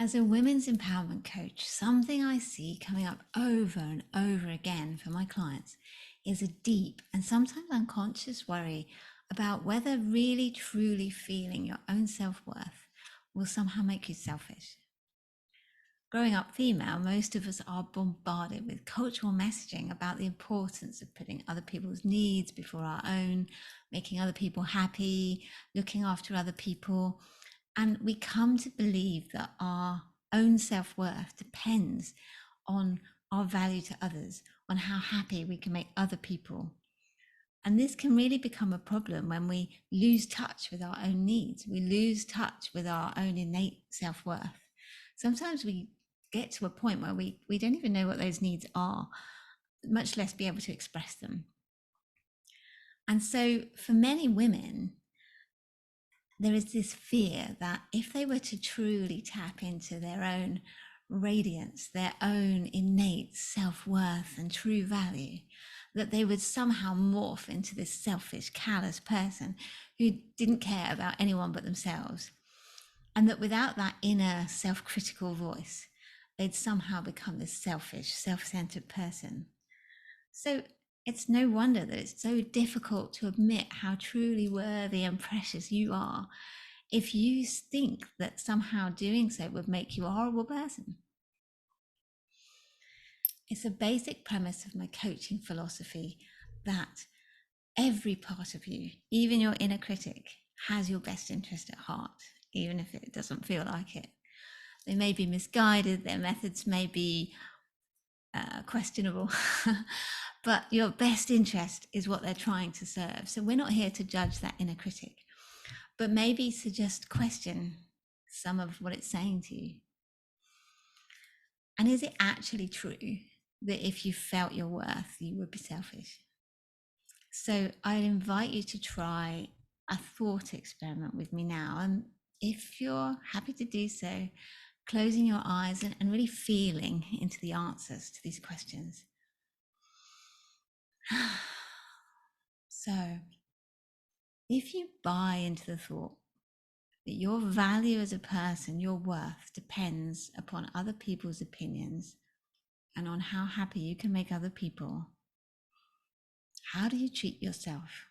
As a women's empowerment coach, something I see coming up over and over again for my clients is a deep and sometimes unconscious worry about whether really truly feeling your own self-worth will somehow make you selfish. Growing up female, most of us are bombarded with cultural messaging about the importance of putting other people's needs before our own, making other people happy, looking after other people. And we come to believe that our own self-worth depends on our value to others, on how happy we can make other people. And this can really become a problem when we lose touch with our own needs. We lose touch with our own innate self-worth. Sometimes we get to a point where we don't even know what those needs are, much less be able to express them. And so for many women, there is this fear that if they were to truly tap into their own radiance, their own innate self-worth and true value, that they would somehow morph into this selfish, callous person who didn't care about anyone but themselves. And that without that inner self-critical voice, they'd somehow become this selfish, self-centered person. So it's no wonder that it's so difficult to admit how truly worthy and precious you are if you think that somehow doing so would make you a horrible person. It's a basic premise of my coaching philosophy that every part of you, even your inner critic, has your best interest at heart, even if it doesn't feel like it. They may be misguided, their methods may be questionable, but your best interest is what they're trying to serve. So we're not here to judge that inner critic, but maybe to just question some of what it's saying to you. And is it actually true that if you felt your worth, you would be selfish? So I'd invite you to try a thought experiment with me now. And if you're happy to do so, closing your eyes and really feeling into the answers to these questions. So, if you buy into the thought that your value as a person, your worth, depends upon other people's opinions and on how happy you can make other people, how do you treat yourself?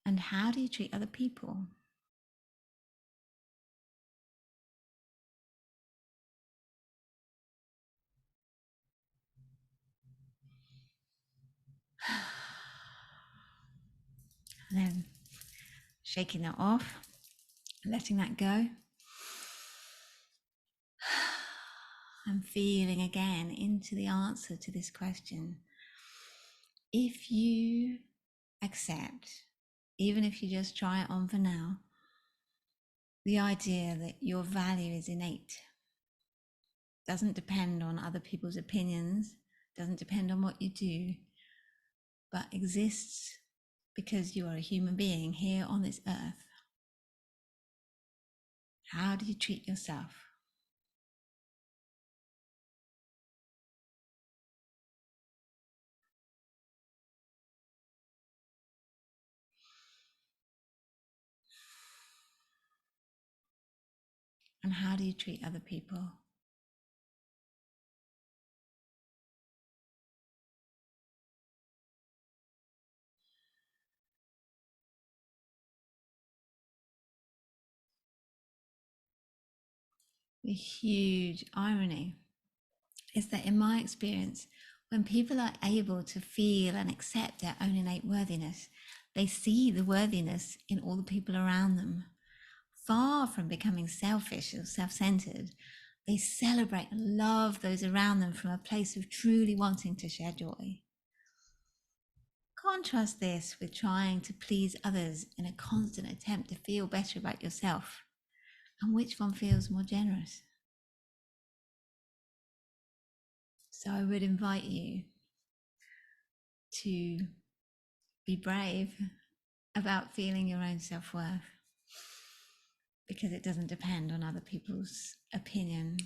And how do you treat other people? And then shaking that off, letting that go. And feeling again into the answer to this question. If you accept, even if you just try it on for now, the idea that your value is innate, doesn't depend on other people's opinions, doesn't depend on what you do, but exists because you are a human being here on this earth. How do you treat yourself? And how do you treat other people? The huge irony is that in my experience, when people are able to feel and accept their own innate worthiness, they see the worthiness in all the people around them. Far from becoming selfish or self-centered, they celebrate and love those around them from a place of truly wanting to share joy. Contrast this with trying to please others in a constant attempt to feel better about yourself. And which one feels more generous? So I would invite you to be brave about feeling your own self-worth, because it doesn't depend on other people's opinion